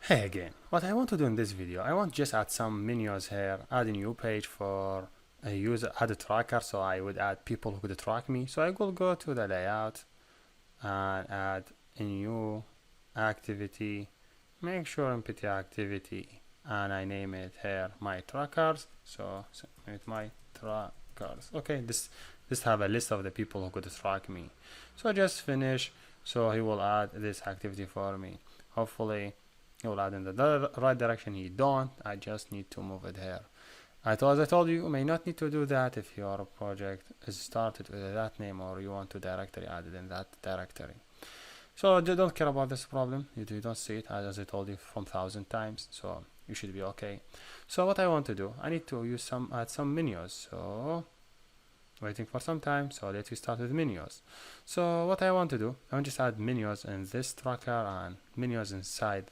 Hey again, what I want to do in this video, I want just add some menus here, add a new page for a user, add a tracker, so I would add people who could track me. So I will go to the layout and add a new activity, make sure empty activity, and I name it here my trackers. So with my trackers. Okay, this have a list of the people who could track me. So I just finish, so he will add this activity for me. Hopefully he will add in the right direction. He don't. I just need to move it here. As I told you, you may not need to do that if your project is started with that name or you want to directory added in that directory. So don't care about this problem. You don't see it as I told you from 1,000 times. So you should be okay. So what I want to do, I need to add some menus. So waiting for some time, so let's start with menus. So what I want to do, I want to just add menus in this tracker and menus inside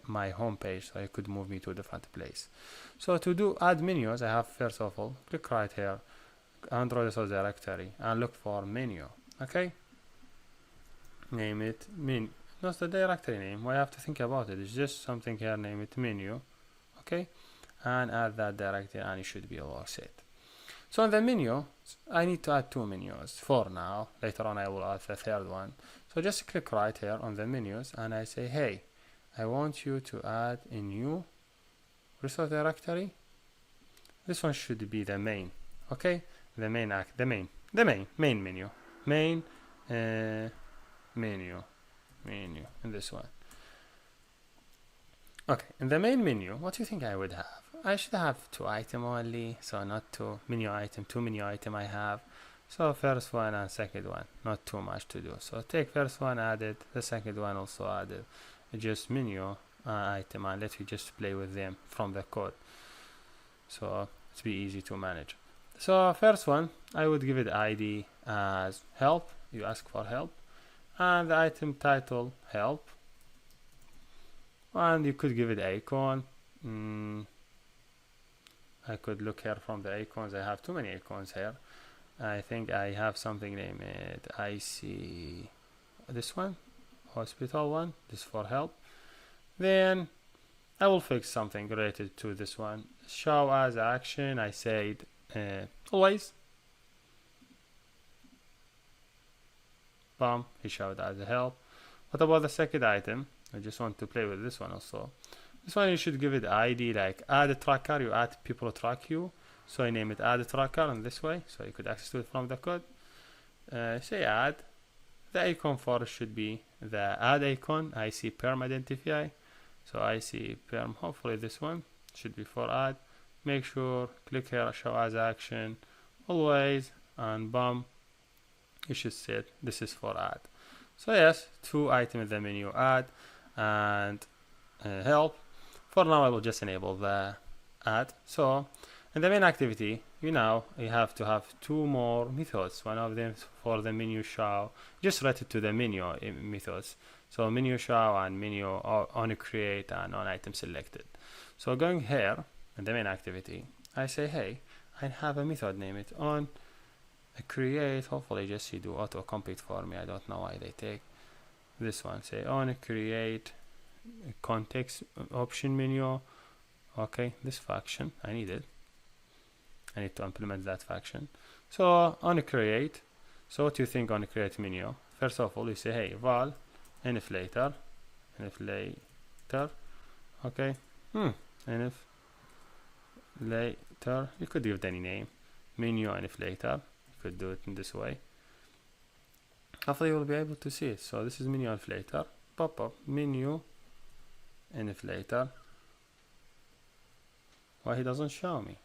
my home page, so it could move me to a different place. So to add menus, I have first of all click right here, Android resource directory, and look for menu. Okay, name it menu. That's the directory name. What I have to think about it is just something here, name it menu. Okay, and add that directory, and it should be all set. So in the menu, I need to add two menus for now. Later on I will add the third one. So just click right here on the menus and I say, hey, I want you to add a new resource directory. This one should be the main. Okay, the main menu, main menu in this one. Okay, in the main menu, what do you think I would have? I should have two items only, so not two menu item, I have. So first one and second one, not too much to do. So take first one added, the second one also added. Just menu item, and let you just play with them from the code. So it's be easy to manage. So first one, I would give it ID as help. You ask for help, and the item title help. And you could give it icon. I could look here from the icons. I have too many icons here. I think I have something named I see this one, hospital one, this for help. Then I will fix something related to this one. Show as action, I said always. Bam, he showed as a help. What about the second item? I just want to play with this one also. This one you should give it ID like add a tracker, you add people to track you. So I name it add a tracker in this way, so you could access to it from the code. Say add. The icon for it should be the add icon. I see perm identify. So I see perm, hopefully this one should be for add. Make sure, click here, show as action, always, and bam, you should set this is for add. So yes, two items in the menu, add and help. For now I will just enable the add. So in the main activity, you have to have two more methods. One of them for the menu show, just related to the menu methods. So menu show and menu on create and on item selected. So going here in the main activity, I say, hey, I have a method, name it on create. Hopefully just you do auto complete for me. I don't know why they take this one. Say on create context option menu. Okay, this function I need it. I need to implement that function. So on create, so what do you think on create menu? First of all, you say, hey, val inflator, okay, inflator, you could give it any name, menu inflator, you could do it in this way. Hopefully you will be able to see it. So this is menu inflator, pop up menu inflator. Why he doesn't show me?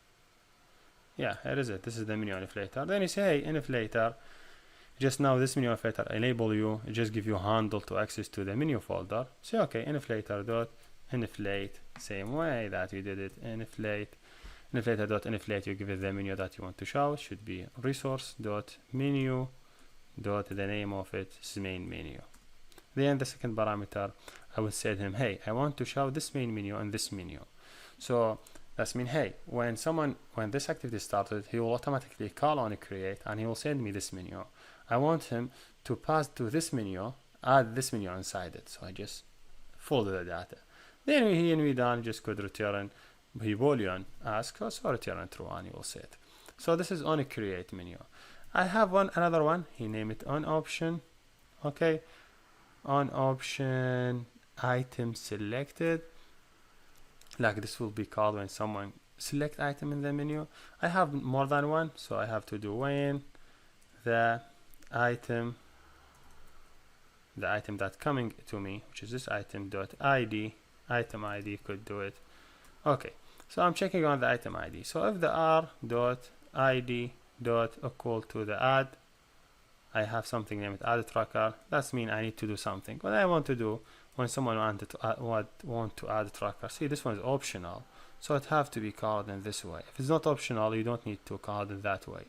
Yeah, here is it. This is the menu inflator. Then you say, hey, inflator. Just now this menu inflator enable you, it just give you a handle to access to the menu folder. Say, okay, inflator dot inflate, same way that you did it. Inflator dot inflate. You give it the menu that you want to show. It should be resource dot menu dot the name of it is main menu. Then the second parameter, I would say to him, hey, I want to show this main menu and this menu. So that's mean, hey, when this activity started, he will automatically call on create and he will send me this menu. I want him to pass to this menu, add this menu inside it. So I just follow the data. Then we done just could return Boolean ask, so return true, and you will see it. So this is on a create menu. I have another one. He named it on option. Okay, on option item selected. Like this will be called when someone select item in the menu. I have more than one, so I have to do when the item that coming to me, which is this item dot id, item id could do it. Okay, so I'm checking on the item id. So if the r dot id dot equal to the add, I have something named add tracker. That's mean I need to do something. What I want to do when someone want to add tracker, see this one is optional, so it have to be called in this way. If it's not optional, you don't need to call it that way.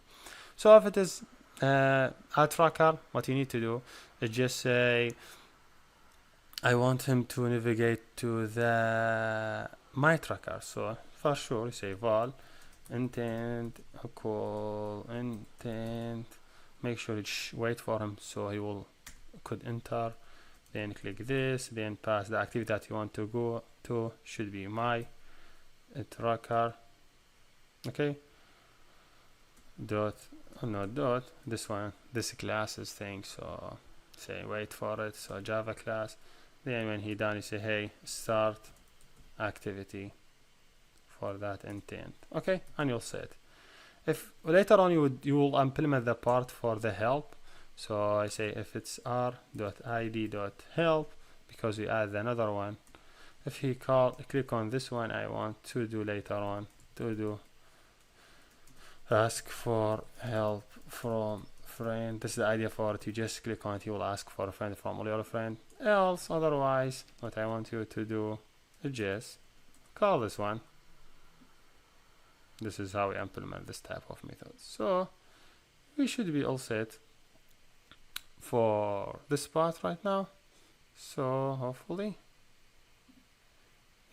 So if it is add tracker, what you need to do is just say I want him to navigate to the my tracker. So for sure you say val intent equal intent, make sure you wait for him so he will could enter, then click this, then pass the activity that you want to go to, should be my tracker. Okay, dot not dot, this one, this classes thing, so say wait for it, so Java class. Then when he done, you say hey start activity for that intent. Okay, and you'll set. If later on you will implement the part for the help, so I say if it's r.id.help, because we add another one. If he click on this one, I want to do later on to do ask for help from friend. This is the idea for it. You just click on it, you will ask for a friend from all your friend. Else, otherwise, what I want you to do is just call this one. This is how we implement this type of method. So we should be all set for this part right now. So hopefully,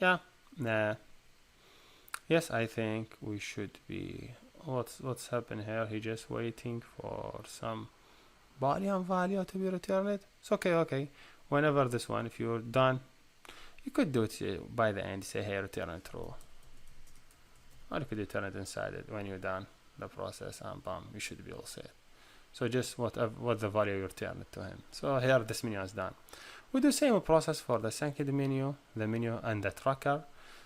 yeah, yes, I think we should be. What's happened here? He just waiting for some boolean value to be returned. It's okay. Whenever this one, if you're done, you could do it by the end. Say hey, return true. Or you could return it inside it when you're done the process, and bam, you should be all set. So just what the value you return it to him. So here this menu is done. We do same process for the second menu, the menu and the tracker.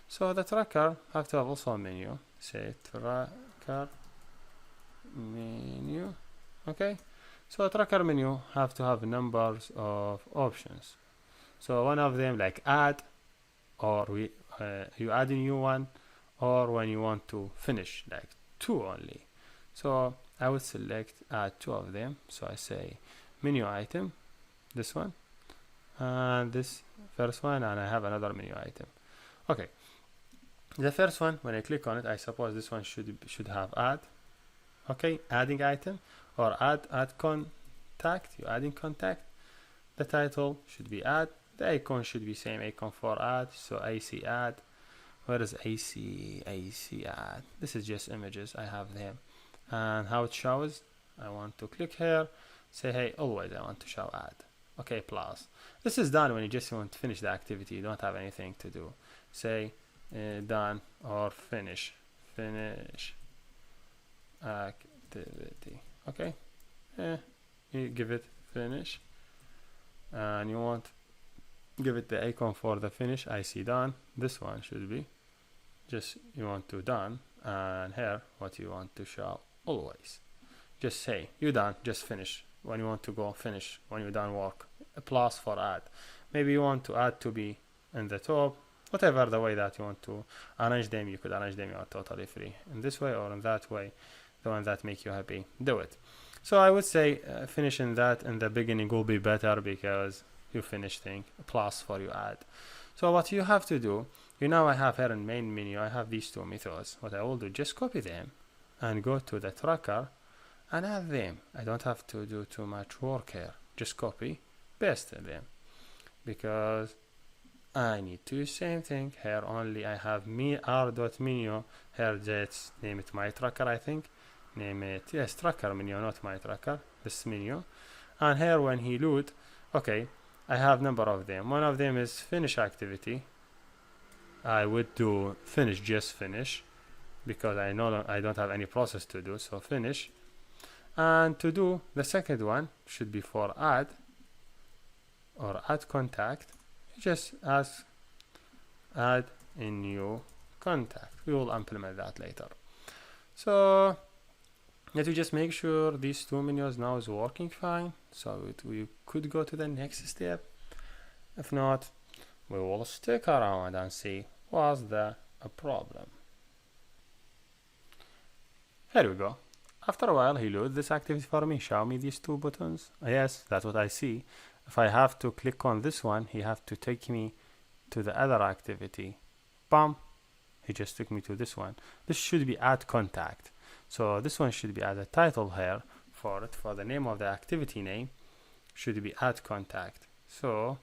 So the tracker have to have also a menu. Say tracker menu. Okay. So tracker menu have to have numbers of options. So one of them like add, or you add a new one, or when you want to finish like 2 only. So I would select add 2 of them. So I say menu item, this one, and this first one, and I have another menu item. Okay, the first one, when I click on it, I suppose this one should have add. Okay, adding item, or add contact. You adding contact. The title should be add. The icon should be same icon for add. So AC add. Where is AC add? This is just images. I have them. And how it shows, I want to click here, say hey, always I want to show add. Okay, plus. This is done when you just want to finish the activity. You don't have anything to do. Say done or finish activity. Okay, you give it finish, and you want give it the icon for the finish. I see done. This one should be just you want to done, and here what you want to show always. Just say you done, just finish. When you want to go finish, when you're done work, a plus for add. Maybe you want to add to be in the top, whatever the way that you want to arrange them, you could arrange them. You are totally free in this way or in that way, the one that make you happy, do it. So I would say finishing that in the beginning will be better because you finish thing, a plus for you add. So what you have to do, I have here in main menu, I have these 2 methods. What I will do, just copy them and go to the tracker and add them. I don't have to do too much work here. Just copy, paste them, because I need to do same thing here. Only I have r.menu here. Just name it my tracker. I think name it tracker menu, not my tracker. This menu, and here when he load, okay, I have number of them. One of them is finish activity. I would do finish, just finish, because I know I don't have any process to do, so finish. And to do the second one should be for add or add contact. You just add a new contact. We will implement that later. So let me just make sure these two menus now is working fine. So we could go to the next step. If not, we will stick around and see what's the problem. Here we go. After a while, he loads this activity for me. Show me these two buttons. Yes, that's what I see. If I have to click on this one, he have to take me to the other activity. Bam! He just took me to this one. This should be add contact. So this one should be as a title here for it. For the name of the activity name should be add contact. So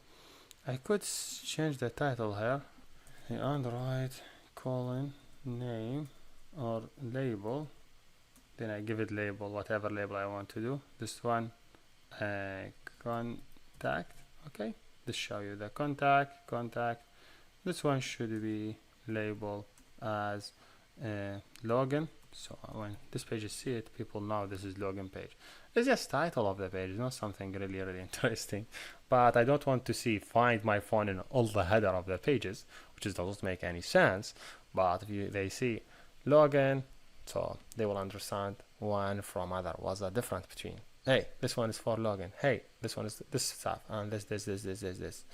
I could change the title here and write colon name or label. Then I give it label, whatever label I want to do. This one contact. Okay, this show you the contact. This one should be labeled as login. So when this page is see it, people know this is login page. It's just title of the page. It's not something really interesting. But I don't want to see find my phone in all the header of the pages, which doesn't make any sense. But if they see login, so they will understand one from other. What's the difference between? Hey, this one is for login. Hey, this one is this stuff, and this.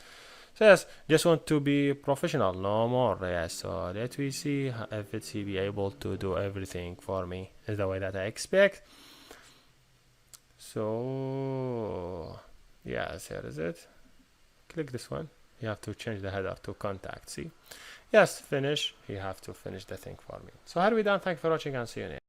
So yes, just want to be professional, no more. Yes, so let we see if it's be able to do everything for me is the way that I expect. So yes, here is it. Click this one. You have to change the header to contact. See? Yes, finish. You have to finish the thing for me. So how are we done? Thank you for watching and see you next.